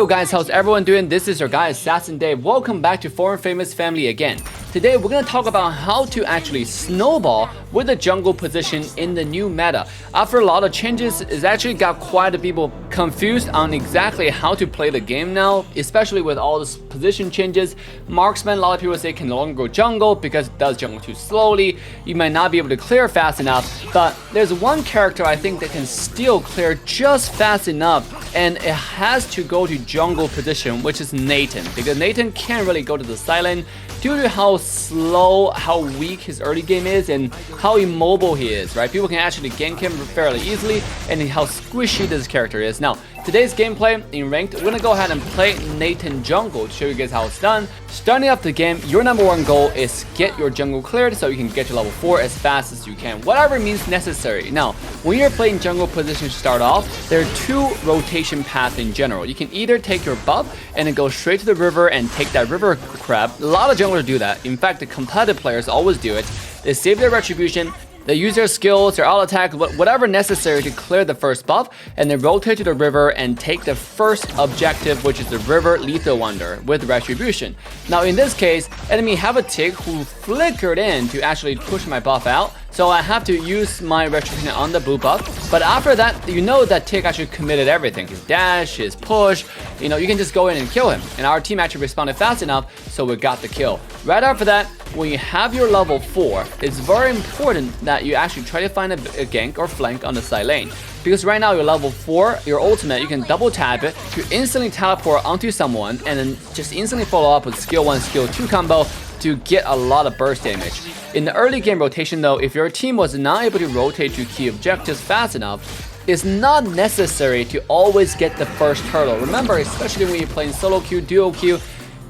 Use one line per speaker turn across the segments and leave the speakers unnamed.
Yo guys, how's everyone doing? This is your guy Assassin Dave. Welcome back to Foreign Famous Family again. Today we're going to talk about how to actually snowball with the jungle position in the new meta. After a lot of changes, it's actually got quite a people confused on exactly how to play the game now, especially with all this position changes. Marksman, a lot of people say can no longer go jungle because it does jungle too slowly. You might not be able to clear fast enough, but there's one character I think that can still clear just fast enough, and it has to go to jungle position, which is Natan, because Natan can't really go to the side lane due to how slow, how weak his early game is, and how immobile he is, right? People can actually gank him fairly easily, and how squishy this character is. Now, today's gameplay in ranked, we're gonna go ahead and play Natan jungle to show you guys how it's done. Starting off the game, your number one goal is get your jungle cleared so you can get to level 4 as fast as you can, whatever means necessary. Now, when you're playing jungle position to start off, there are two rotation paths in general. You can either take your buff and then go straight to the river and take that river crab. A lot of junglers do that. In fact, the competitive players always do it. They save their retribution, they use their skills, their auto attack, whatever necessary to clear the first buff, and then rotate to the river and take the first objective, which is the river lethal wonder with retribution. Now in this case, enemy have a tick who flickered in to actually push my buff out, so I have to use my retribution on the blue buff. But after that, you know that tick actually committed everything. His dash, his push, you know, you can just go in and kill him. And our team actually responded fast enough, so we got the kill. Right after that, when you have your level 4, it's very important that you actually try to find a gank or flank on the side lane. Because right now, your level 4, your ultimate, you can double tap it to instantly teleport onto someone and then just instantly follow up with skill 1, skill 2 combo to get a lot of burst damage. In the early game rotation though, if your team was not able to rotate to key objectives fast enough, it's not necessary to always get the first turtle. Remember, especially when you're playing solo queue, duo queue,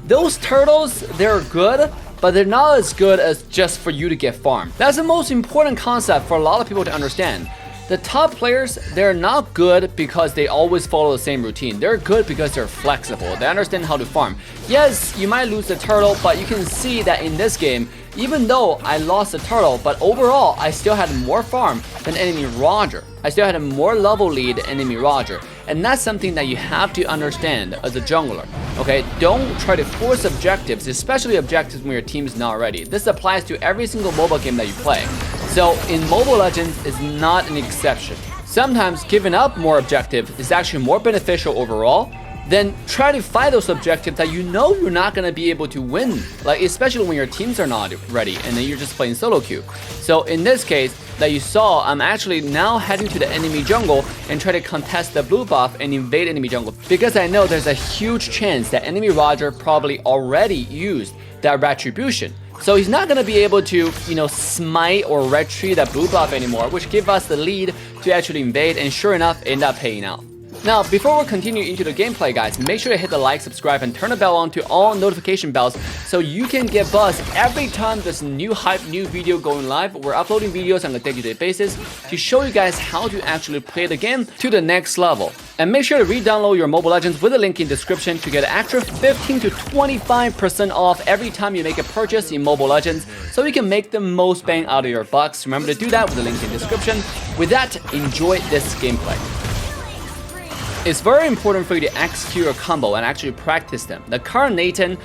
those turtles, they're good, but they're not as good as just for you to get farm. That's the most important concept for a lot of people to understand. The top players, they're not good because they always follow the same routine. They're good because they're flexible. They understand how to farm. Yes, you might lose the turtle, but you can see that in this game, even though I lost the turtle, but overall, I still had more farm than enemy Roger. I still had a more level lead than enemy Roger. And that's something that you have to understand as a jungler, okay? Don't try to force objectives, especially objectives when your team is not ready. This applies to every single mobile game that you play. So in Mobile Legends is not an exception. Sometimes giving up more objectives is actually more beneficial overall than try to fight those objectives that you know you're not going to be able to win, like especially when your teams are not ready and then you're just playing solo queue. So in this case that you saw, I'm actually now heading to the enemy jungle and try to contest the blue buff and invade enemy jungle, because I know there's a huge chance that enemy Roger probably already used that retribution. So he's not going to be able to, you know, smite or retrieve that blue buff anymore, which gives us the lead to actually invade, and sure enough, end up paying out. Now, before we continue into the gameplay, guys, make sure to hit the like, subscribe, and turn the bell on to all notification bells so you can get buzzed every time there's new hype, new video going live. We're uploading videos on a day-to-day basis to show you guys how to actually play the game to the next level. And make sure to re-download your Mobile Legends with a link in description to get an extra 15 to 25% off every time you make a purchase in Mobile Legends, so you can make the most bang out of your bucks. Remember to do that with the link in description. With that, enjoy this gameplay. It's very important for you to execute a combo and actually practice them. The current Natan,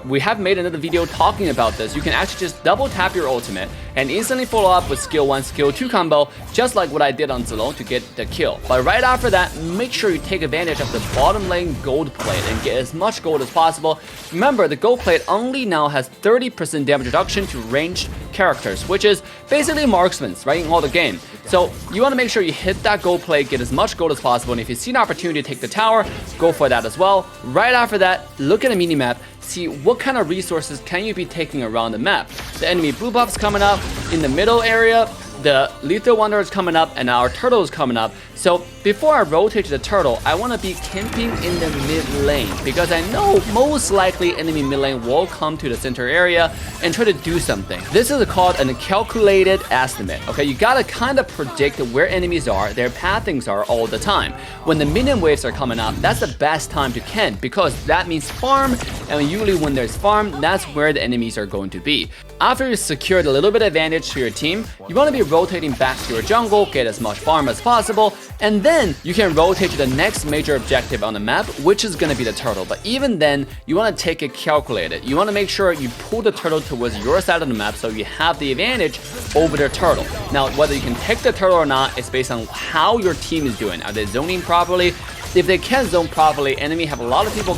we have made another video talking about this. You can actually just double tap your ultimate and instantly follow up with skill 1, skill 2 combo, just like what I did on Zilong to get the kill. But right after that, make sure you take advantage of the bottom lane gold plate and get as much gold as possible. Remember, the gold plate only now has 30% damage reduction to ranged characters, which is basically marksman's, right, in all the game. So you want to make sure you hit that gold plate, get as much gold as possible, and if you see an opportunity to take the tower, go for that as well. Right after that, look at the minimap, see what kind of resources can you be taking around the map. The enemy blue buff's coming up in the middle area, the lethal wonder is coming up, and our turtle is coming up. So before I rotate to the turtle, I want to be camping in the mid lane, because I know most likely enemy mid lane will come to the center area and try to do something. This is called a calculated estimate. Okay, you gotta kind of predict where enemies are, their pathings are all the time. When the minion waves are coming up, that's the best time to camp, because that means farm, and usually when there's farm, that's where the enemies are going to be. After you secured a little bit of advantage to your team, you want to be rotating back to your jungle, get as much farm as possible, and then you can rotate to the next major objective on the map, which is going to be the turtle. But even then, you want to take it calculated. You want to make sure you pull the turtle towards your side of the map so you have the advantage over the turtle. Now, whether you can take the turtle or not is based on how your team is doing. Are they zoning properly? If they can't zone properly, enemy have a lot of people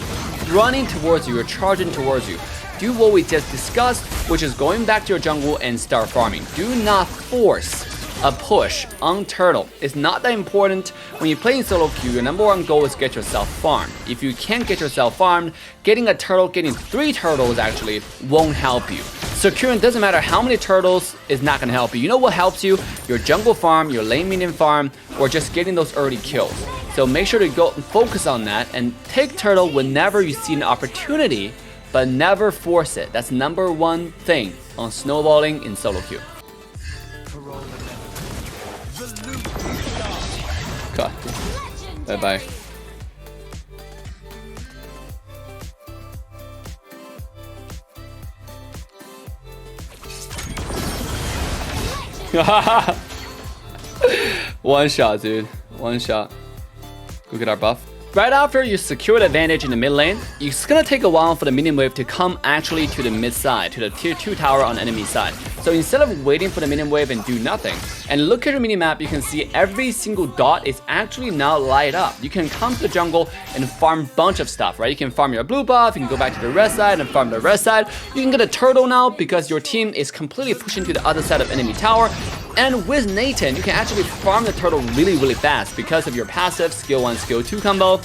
running towards you or charging towards you. Do what we just discussed, which is going back to your jungle and start farming. Do not force a push on turtle. It's not that important. When you're playing solo queue, your number one goal is get yourself farmed. If you can't get yourself farmed, getting a turtle, getting 3 turtles actually won't help you. Securing doesn't matter how many turtles is not going to help you. You know what helps you? Your jungle farm, your lane minion farm, or just getting those early kills. So make sure to go and focus on that and take turtle whenever you see an opportunity, but never force it. That's number one thing on snowballing in solo queue. God. Bye-bye. One shot, dude. One shot. Go get our buff. Right after you secure the advantage in the mid lane, it's gonna take a while for the minion wave to come actually to the mid side, to the tier 2 tower on the enemy side. So instead of waiting for the minion wave and do nothing, and look at your minimap, you can see every single dot is actually now light up. You can come to the jungle and farm a bunch of stuff, right? You can farm your blue buff, you can go back to the red side and farm the red side. You can get a turtle now because your team is completely pushing to the other side of enemy tower. And with Natan, you can actually farm the turtle really fast because of your passive skill 1, skill 2 combo.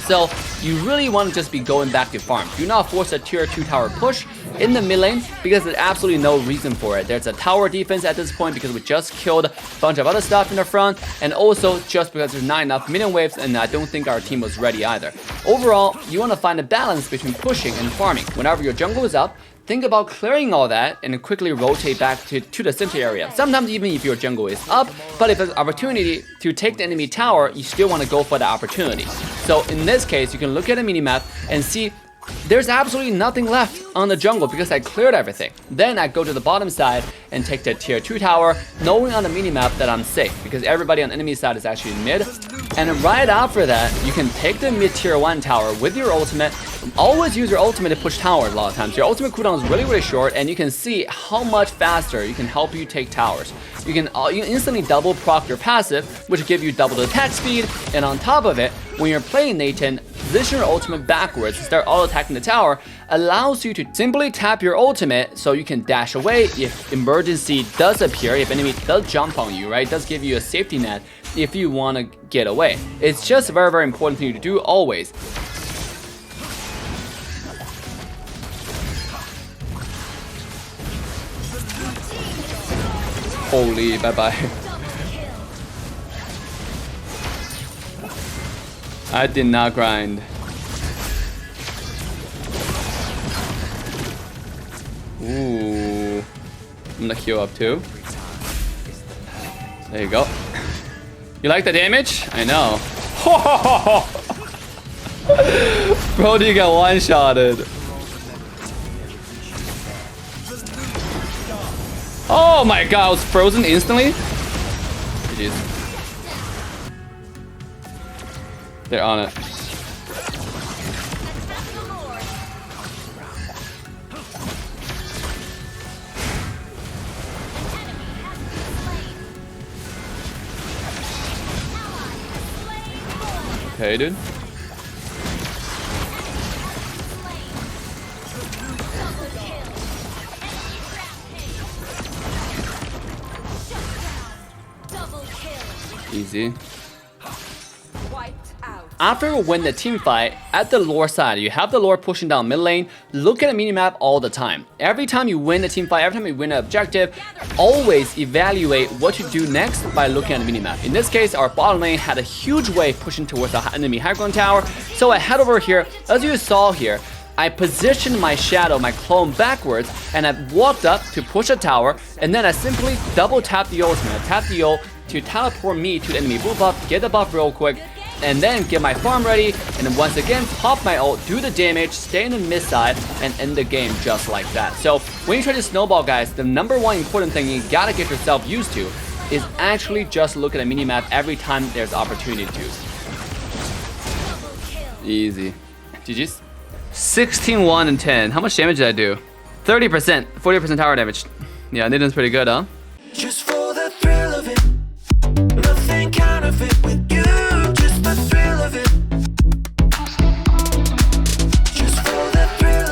So you really want to just be going back to farm. Do not force a tier 2 tower push in the mid lane because there's absolutely no reason for it. There's a tower defense at this point because we just killed a bunch of other stuff in the front, and also just because there's not enough minion waves, and I don't think our team was ready either. Overall, you want to find a balance between pushing and farming. Whenever your jungle is up, think about clearing all that and quickly rotate back to the center area. Sometimes even if your jungle is up, but if there's an opportunity to take the enemy tower, you still want to go for the opportunity. So in this case, you can look at the minimap and see there's absolutely nothing left on the jungle because I cleared everything. Then I go to the bottom side and take the tier 2 tower, knowing on the minimap that I'm safe because everybody on the enemy side is actually mid. And right after that, you can take the mid tier 1 tower with your ultimate. Always use your ultimate to push towers a lot of times. Your ultimate cooldown is really short, and you can see how much faster you can help you take towers. You can instantly double proc your passive, which give you double the attack speed, and on top of it, when you're playing Natan, position your ultimate backwards to start auto-attacking the tower allows you to simply tap your ultimate so you can dash away if emergency does appear, if enemy does jump on you, right? It does give you a safety net if you want to get away. It's just a very important thing to do always. Holy, bye-bye. I did not grind. Ooh. I'm gonna heal up too. There you go. You like the damage? I know. Bro, you got one-shotted. Oh my god, I was frozen instantly? Jeez. They're on it. Okay, dude. Easy. After you win the team fight, at the lore side, you have the lore pushing down mid lane. Look at the minimap all the time. Every time you win the team fight, every time you win an objective, always evaluate what to do next by looking at the minimap. In this case, our bottom lane had a huge wave pushing towards the enemy high ground tower. So I head over here, as you saw here, I positioned my shadow, my clone backwards, and I walked up to push a tower, and then I simply double tap the ultimate, tap the ult to teleport me to the enemy blue buff, get the buff real quick, and then get my farm ready, and then once again pop my ult, do the damage, stay in the mid side, and end the game just like that. So when you try to snowball, guys, the number one important thing you gotta get yourself used to is actually just look at the minimap every time there's opportunity to. Easy. GG's. 16, 1, and 10. How much damage did I do? 30%, 40% tower damage. Yeah, Natan's pretty good, huh?
Just for the thrill of it, nothing counterfeit with you.